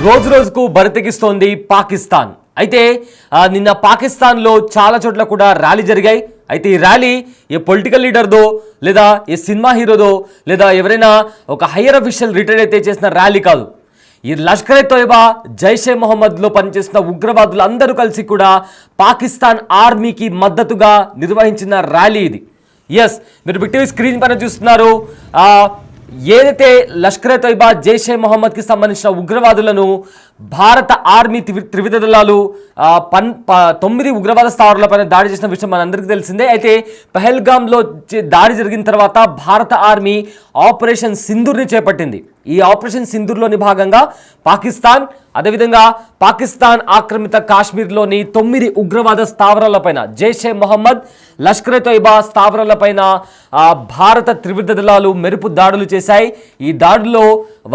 రోజు రోజుకు బరితెగిస్తోంది పాకిస్తాన్. అయితే నిన్న పాకిస్తాన్లో చాలా చోట్ల కూడా ర్యాలీ జరిగాయి. అయితే ఈ ర్యాలీ ఏ పొలిటికల్ లీడర్దో లేదా ఏ సినిమా హీరోదో లేదా ఎవరైనా ఒక హయ్యర్ అఫీషియల్ రిటైర్ అయితే చేసిన ర్యాలీ కాదు. ఈ లష్కర్ ఎ తోయిబా, జైషే మొహమ్మద్లో పనిచేసిన ఉగ్రవాదులు అందరూ కలిసి కూడా పాకిస్తాన్ ఆర్మీకి మద్దతుగా నిర్వహించిన ర్యాలీ ఇది. ఎస్, మీరు బిగ్ టీవీ స్క్రీన్ పైన చూస్తున్నారు. ఏదైతే లష్కర్ ఎ తోయిబా, జైషే మొహమ్మద్కి సంబంధించిన ఉగ్రవాదులను భారత ఆర్మీ త్రివిధ దళాలు 9 ఉగ్రవాద స్థావరాలపైన దాడి చేసిన విషయం మనందరికీ తెలిసిందే. అయితే పహల్గామ్లో దాడి జరిగిన తర్వాత భారత ఆర్మీ ఆపరేషన్ సింధూర్ని చేపట్టింది. ఈ ఆపరేషన్ సింధూర్లోని భాగంగా పాకిస్తాన్, అదేవిధంగా పాకిస్తాన్ ఆక్రమిత కాశ్మీర్లోని 9 ఉగ్రవాద స్థావరాలపైన, జైషే మొహమ్మద్, లష్కర్ ఎ తోయిబా స్థావరాలపైన భారత త్రివిధ దళాలు మెరుపు దాడులు చేశాయి. ఈ దాడుల్లో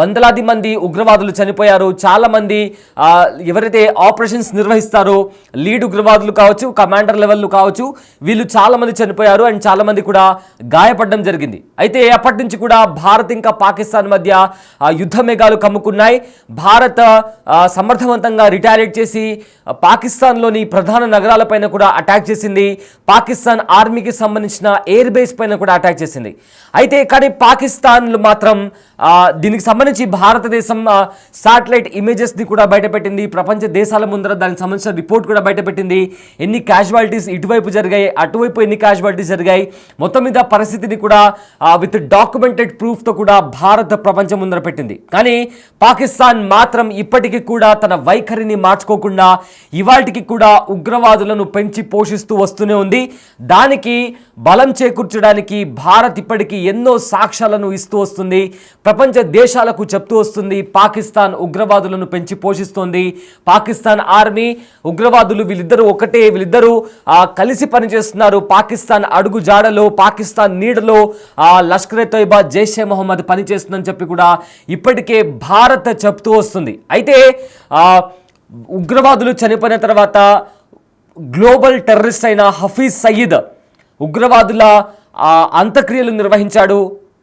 వందలాది మంది ఉగ్రవాదులు చనిపోయారు. చాలా మంది ఎవరైతే ఆపరేషన్స్ నిర్వహిస్తారో లీడ్ ఉగ్రవాదులు కావచ్చు, కమాండర్ లెవెల్ కావచ్చు, వీళ్ళు చాలా మంది చనిపోయారు అండ్ చాలా మంది కూడా గాయపడడం జరిగింది. అయితే అప్పటి నుంచి కూడా భారత్ ఇంకా పాకిస్తాన్ మధ్య యుద్ధ మేఘాలు కమ్ముకున్నాయి. భారత్ సమర్థవంతంగా రిటాలియేట్ చేసి పాకిస్తాన్లోని ప్రధాన నగరాలపైన కూడా అటాక్ చేసింది. పాకిస్తాన్ ఆర్మీకి సంబంధించిన ఎయిర్ బేస్ పైన కూడా అటాక్ చేసింది. అయితే కానీ పాకిస్తాన్ మాత్రం దీనికి సంబంధించి భారతదేశం శాటిలైట్ ఇమేజెస్ని కూడా బయటపెట్టింది. ప్రపంచ దేశాల ముందర దానికి సంబంధించిన రిపోర్ట్ కూడా బయటపెట్టింది. ఎన్ని క్యాజువాలిటీస్ ఇటువైపు జరిగాయి, అటువైపు ఎన్ని క్యాజువాలిటీస్ జరిగాయి, మొత్తం మీద పరిస్థితిని కూడా విత్ డాక్యుమెంటెడ్ ప్రూఫ్తో కూడా భారత్ ప్రపంచం ముందర పెట్టింది. కానీ పాకిస్తాన్ మాత్రం ఇప్పటికీ కూడా తన వైఖరిని మార్చుకోకుండా ఇవాటికి కూడా ఉగ్రవాదులను పెంచి పోషిస్తూ వస్తూనే ఉంది. దానికి బలం చేకూర్చడానికి భారత్ ఇప్పటికీ ఎన్నో సాక్ష్యాలను ఇస్తూ వస్తుంది, ప్రపంచ దేశాలకు చెప్తూ వస్తుంది. పాకిస్తాన్ ఉగ్రవాదులను పెంచి పోషిస్తోంది. పాకిస్తాన్ ఆర్మీ, ఉగ్రవాదులు వీళ్ళిద్దరూ ఒకటే, వీళ్ళిద్దరూ కలిసి పనిచేస్తున్నారు. పాకిస్తాన్ అడుగు జాడలో, పాకిస్తాన్ నీడలో లష్కర్ ఎ తోయిబా, జైషే మొహమ్మద్ పనిచేస్తుందని చెప్పి కూడా ఇప్పటికే భారత్ చెప్తూ వస్తుంది. అయితే ఉగ్రవాదులు చనిపోయిన తర్వాత గ్లోబల్ టెర్రరిస్ట్ అయిన హఫీజ్ సయీద్ ఉగ్రవాదుల అంత్యక్రియలు నిర్వహించాడు.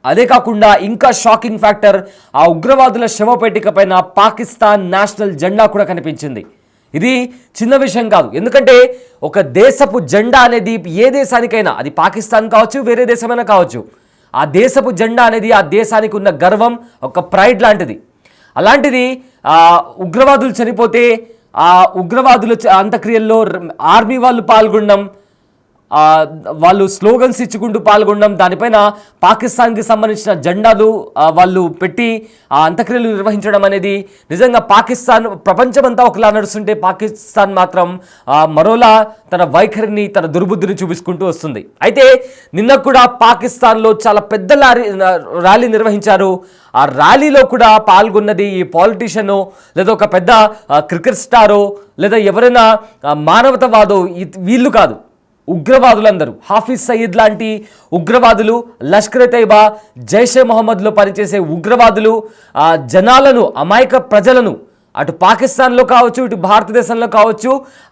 అదే కాకుండా ఇంకా షాకింగ్ ఫ్యాక్టర్, ఆ ఉగ్రవాదుల శవపేటిక పైన పాకిస్తాన్ నేషనల్ జెండా కూడా కనిపించింది. ఇది చిన్న విషయం కాదు. ఎందుకంటే ఒక దేశపు జెండా అనేది ఏ దేశానికైనా, అది పాకిస్తాన్ కావచ్చు, వేరే దేశమైనా కావచ్చు, ఆ దేశపు జెండా అనేది ఆ దేశానికి ఉన్న గర్వం, ఒక ప్రైడ్ లాంటిది. అలాంటిది ఉగ్రవాదులు చనిపోతే ఆ ఉగ్రవాదుల అంత్యక్రియల్లో ఆర్మీ వాళ్ళు పాల్గొనడం, వాళ్ళు స్లోగన్స్ ఇచ్చుకుంటూ పాల్గొనడం, దానిపైన పాకిస్తాన్కి సంబంధించిన జెండాలు వాళ్ళు పెట్టి ఆ అంత్యక్రియలు నిర్వహించడం అనేది నిజంగా పాకిస్తాన్, ప్రపంచమంతా ఒకలా నడుస్తుంటే పాకిస్తాన్ మాత్రం మరోలా తన వైఖరిని, తన దుర్బుద్ధిని చూపించుకుంటూ వస్తుంది. అయితే నిన్న కూడా పాకిస్తాన్లో చాలా పెద్ద ర్యాలీ నిర్వహించారు. ఆ ర్యాలీలో కూడా పాల్గొన్నది ఈ పాలిటీషియనో లేదా ఒక పెద్ద క్రికెట్ స్టారో లేదా ఎవరైనా మానవతావాదో వీళ్ళు కాదు, ఉగ్రవాదులందరూ. హాఫీజ్ సయీద్ లాంటి ఉగ్రవాదులు, లష్కర్ ఎ తోయిబా, జైషే మొహమ్మద్లో పనిచేసే ఉగ్రవాదులు జనాలను, అమాయక ప్రజలను, అటు పాకిస్తాన్లో కావచ్చు, ఇటు భారతదేశంలో కావచ్చు,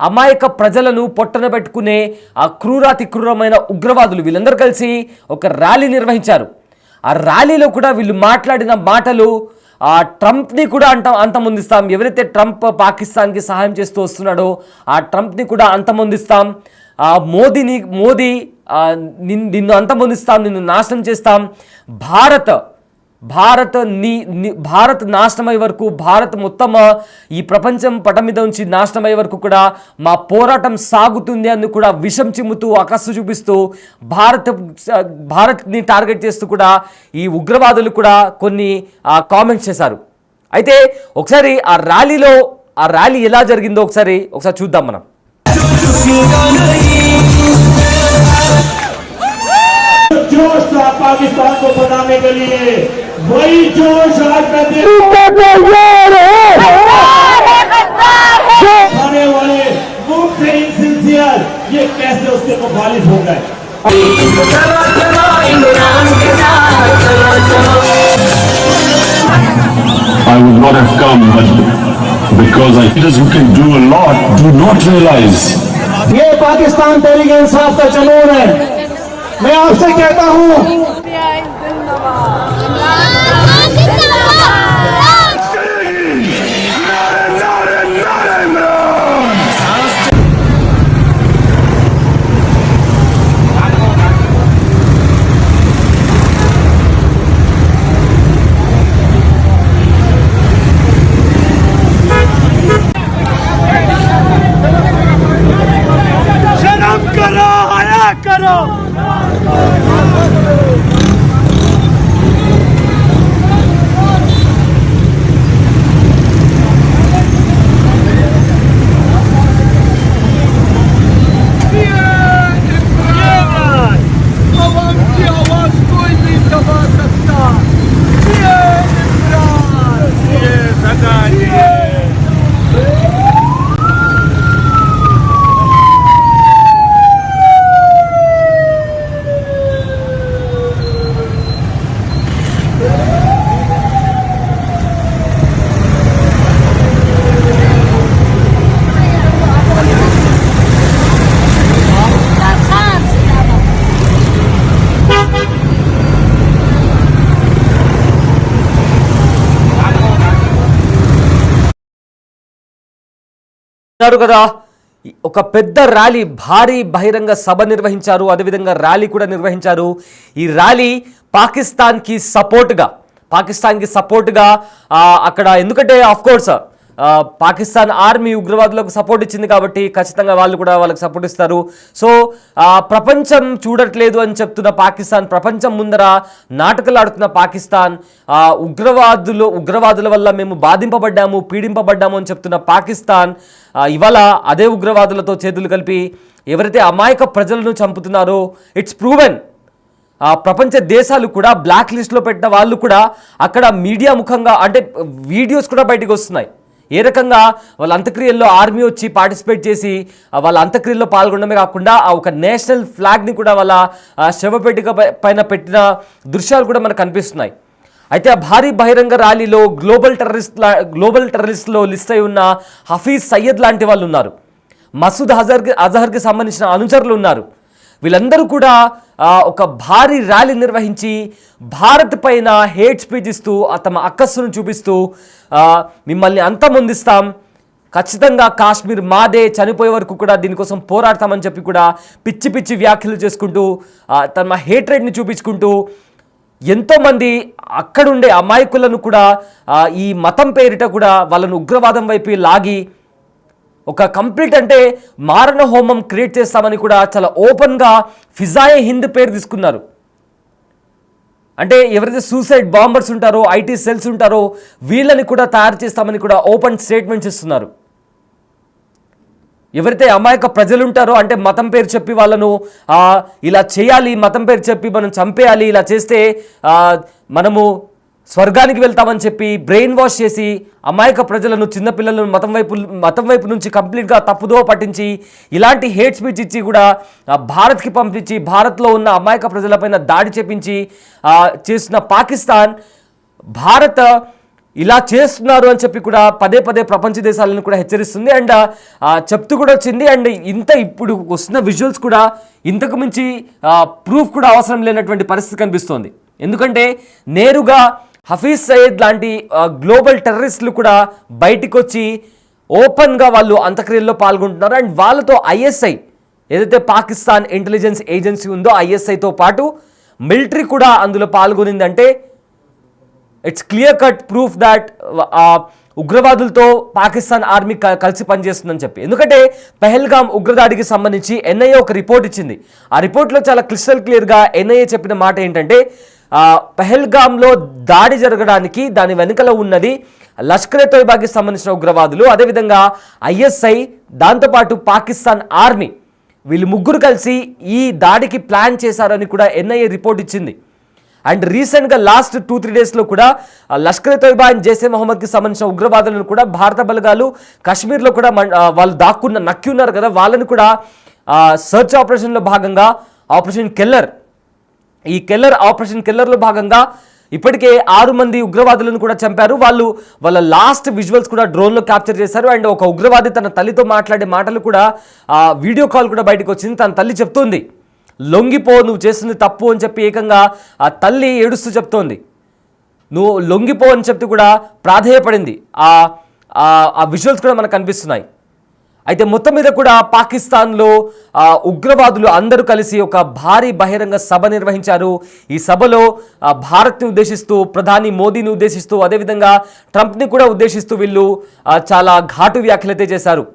అమాయక ప్రజలను పొట్టన పెట్టుకునే ఆ క్రూరాతి క్రూరమైన ఉగ్రవాదులు వీళ్ళందరూ కలిసి ఒక ర్యాలీ నిర్వహించారు. ఆ ర్యాలీలో కూడా వీళ్ళు మాట్లాడిన మాటలు ట్రంప్ని కూడా అంతమొందిస్తాం, ఎవరైతే ట్రంప్ పాకిస్తాన్కి సహాయం చేస్తూ వస్తున్నాడో ఆ ట్రంప్ని కూడా అంతమొందిస్తాం, మోదీ నిన్ను అంతమొందిస్తాం, నిన్ను నాశనం చేస్తాం, భారత్ నాశనమయ్యే వరకు, భారత్ మొత్తం ఈ ప్రపంచం పటం మీద నుంచి నాశనమయ్యే వరకు కూడా మా పోరాటం సాగుతుంది అని కూడా విషం చిమ్ముతూ, అకస్సు చూపిస్తూ భారత్ని టార్గెట్ చేస్తూ కూడా ఈ ఉగ్రవాదులు కూడా కొన్ని కామెంట్స్ చేశారు. అయితే ఒకసారి ఆ ర్యాలీ ఎలా జరిగిందో ఒకసారి చూద్దాం మనం. जोश था पाकिस्तान को बनाने के लिए, वही जोश आज का आने वाले मुफ्त इनसिंसियर ये कैसे उसके मुखालिफ हो गए. I would not have come, but because leaders who can do a lot do not realize. ये पाकिस्तान तहरीक इंसाफ का जुनून है. मैं आपसे कहता हूँ, అన్నారు కదా, ఒక పెద్ద ర్యాలీ, భారీ బహిరంగ సభ నిర్వహించారు, అదేవిధంగా ర్యాలీ కూడా నిర్వహించారు. ఈ ర్యాలీ పాకిస్తాన్కి సపోర్ట్గా అక్కడ, ఎందుకంటే ఆఫ్ కోర్స్ పాకిస్తాన్ ఆర్మీ ఉగ్రవాదులకు సపోర్ట్ ఇచ్చింది కాబట్టి ఖచ్చితంగా వాళ్ళు కూడా వాళ్ళకి సపోర్ట్ ఇస్తారు. సో ప్రపంచం చూడట్లేదు అని చెప్తున్న పాకిస్తాన్, ప్రపంచం ముందర నాటకాలు ఆడుతున్న పాకిస్తాన్, ఉగ్రవాదుల వల్ల మేము బాధింపబడ్డాము, పీడింపబడ్డాము అని చెప్తున్న పాకిస్తాన్ ఇవాళ అదే ఉగ్రవాదులతో చేతులు కలిపి ఎవరైతే అమాయక ప్రజలను చంపుతున్నారో ఇట్స్ ప్రూవెన్. ప్రపంచ దేశాలు కూడా బ్లాక్ లిస్ట్లో పెట్టిన వాళ్ళు కూడా అక్కడ మీడియా ముఖంగా, అంటే వీడియోస్ కూడా బయటకు వస్తున్నాయి. ఏ రకంగా వాళ్ళ అంత్యక్రియల్లో ఆర్మీ వచ్చి పార్టిసిపేట్ చేసి వాళ్ళ అంత్యక్రియల్లో పాల్గొనడమే కాకుండా ఒక నేషనల్ ఫ్లాగ్ని కూడా వాళ్ళ శవపేటిక పైన పెట్టిన దృశ్యాలు కూడా మనకు కనిపిస్తున్నాయి. అయితే ఆ భారీ బహిరంగ ర్యాలీలో గ్లోబల్ టెర్రరిస్ట్లో లిస్ట్ అయి ఉన్న హఫీజ్ సయ్యద్ లాంటి వాళ్ళు ఉన్నారు, మసూద్ అజహర్కి సంబంధించిన అనుచరులు ఉన్నారు. వీళ్ళందరూ కూడా ఒక భారీ ర్యాలీ నిర్వహించి భారత్ పైన హేట్ స్పీచ్ ఇస్తూ తమ అక్కస్సును చూపిస్తూ మిమ్మల్ని అంతమొందిస్తాం, ఖచ్చితంగా కాశ్మీర్ మాదే, చనిపోయే వరకు కూడా దీనికోసం పోరాడతామని చెప్పి కూడా పిచ్చి పిచ్చి వ్యాఖ్యలు చేసుకుంటూ తమ హేట్రేట్ని చూపించుకుంటూ ఎంతోమంది అక్కడుండే అమాయకులను కూడా ఈ మతం పేరిట కూడా వాళ్ళను ఉగ్రవాదం వైపు లాగి ఒక కంప్లీట్, అంటే మారణ హోమం క్రియేట్ చేస్తామని కూడా చాలా ఓపెన్గా ఫిజాయే హింద్ పేరు తీసుకున్నారు. అంటే ఎవరైతే సూసైడ్ బాంబర్స్ ఉంటారో, ఐటీ సెల్స్ ఉంటారో వీళ్ళని కూడా తయారు చేస్తామని కూడా ఓపెన్ స్టేట్మెంట్స్ ఇస్తున్నారు. ఎవరైతే అమాయక ప్రజలు ఉంటారో, అంటే మతం పేరు చెప్పి వాళ్ళను ఇలా చేయాలి, మతం పేరు చెప్పి మనం చంపేయాలి, ఇలా చేస్తే మనము స్వర్గానికి వెళ్తామని చెప్పి బ్రెయిన్ వాష్ చేసి అమాయక ప్రజలను, చిన్నపిల్లలను మతం వైపు నుంచి కంప్లీట్గా తప్పుదో పట్టించి ఇలాంటి హేట్ స్పీచ్ ఇచ్చి కూడా భారత్కి పంపించి భారత్లో ఉన్న అమాయక ప్రజలపైన దాడి చేపించి చేస్తున్న పాకిస్తాన్, భారత్ ఇలా చేస్తున్నారు అని చెప్పి కూడా పదే పదే ప్రపంచ దేశాలను కూడా హెచ్చరిస్తుంది. అండ్ చెప్తూ కూడా వచ్చింది. అండ్ ఇప్పుడు వస్తున్న విజువల్స్ కూడా ఇంతకు మించి ప్రూఫ్ కూడా అవసరం లేనటువంటి పరిస్థితి కనిపిస్తోంది. ఎందుకంటే నేరుగా హఫీజ్ సయ్యద్ లాంటి గ్లోబల్ టెర్రరిస్టులు కూడా బయటికి వచ్చి ఓపెన్గా వాళ్ళు అంత్యక్రియల్లో పాల్గొంటున్నారు. అండ్ వాళ్ళతో ఐఎస్ఐ, ఏదైతే పాకిస్తాన్ ఇంటెలిజెన్స్ ఏజెన్సీ ఉందో ఐఎస్ఐతో పాటు మిలిటరీ కూడా అందులో పాల్గొనిందంటే it's clear cut proof that ఉగ్రవాదులతో పాకిస్తాన్ ఆర్మీ కలిసి పనిచేస్తుందని చెప్పి. ఎందుకంటే పెహల్గామ్ ఉగ్రదాడికి సంబంధించి ఎన్ఐఏ ఒక రిపోర్ట్ ఇచ్చింది. ఆ రిపోర్ట్లో చాలా క్రిస్టల్ క్లియర్గా ఎన్ఐఏ చెప్పిన మాట ఏంటంటే, పెహల్గామ్లో దాడి జరగడానికి దాని వెనుకలో ఉన్నది లష్కర్ ఎ తోయిబాకి సంబంధించిన ఉగ్రవాదులు, అదేవిధంగా ఐఎస్ఐ, దాంతోపాటు పాకిస్తాన్ ఆర్మీ, వీళ్ళు ముగ్గురు కలిసి ఈ దాడికి ప్లాన్ చేశారని కూడా ఎన్ఐఏ రిపోర్ట్ ఇచ్చింది. అండ్ రీసెంట్గా లాస్ట్ 2-3 డేస్లో కూడా లష్కర్ ఎ తోయిబా అండ్ జైషే మొహమ్మద్కి సంబంధించిన ఉగ్రవాదులను కూడా భారత బలగాలు కాశ్మీర్లో కూడా వాళ్ళు నక్కి ఉన్నారు కదా, వాళ్ళని కూడా సర్చ్ ఆపరేషన్లో భాగంగా ఆపరేషన్ కెల్లర్, ఈ ఆపరేషన్ కెల్లర్లో భాగంగా ఇప్పటికే 6 మంది ఉగ్రవాదులను కూడా చంపారు. వాళ్ళ లాస్ట్ విజువల్స్ కూడా డ్రోన్లో క్యాప్చర్ చేశారు. అండ్ ఒక ఉగ్రవాది తన తల్లితో మాట్లాడే మాటలు కూడా వీడియో కాల్ కూడా బయటకు వచ్చింది. తన తల్లి చెప్తోంది, లొంగిపో, నువ్వు చేస్తుంది తప్పు అని చెప్పి ఏకంగా ఆ తల్లి ఏడుస్తూ చెప్తోంది, నువ్వు లొంగిపో అని చెప్పి కూడా ప్రాధేయపడింది. ఆ విజువల్స్ కూడా మనకు కనిపిస్తున్నాయి. అయితే మొత్తం మీద కూడా పాకిస్తాన్లో ఉగ్రవాదులు అందరూ కలిసి ఒక భారీ బహిరంగ సభ నిర్వహించారు. ఈ సభలో భారత్ని ఉద్దేశిస్తూ, ప్రధాని మోదీని ఉద్దేశిస్తూ, అదేవిధంగా ట్రంప్ని కూడా ఉద్దేశిస్తూ వీళ్ళు చాలా ఘాటు వ్యాఖ్యలైతే చేశారు.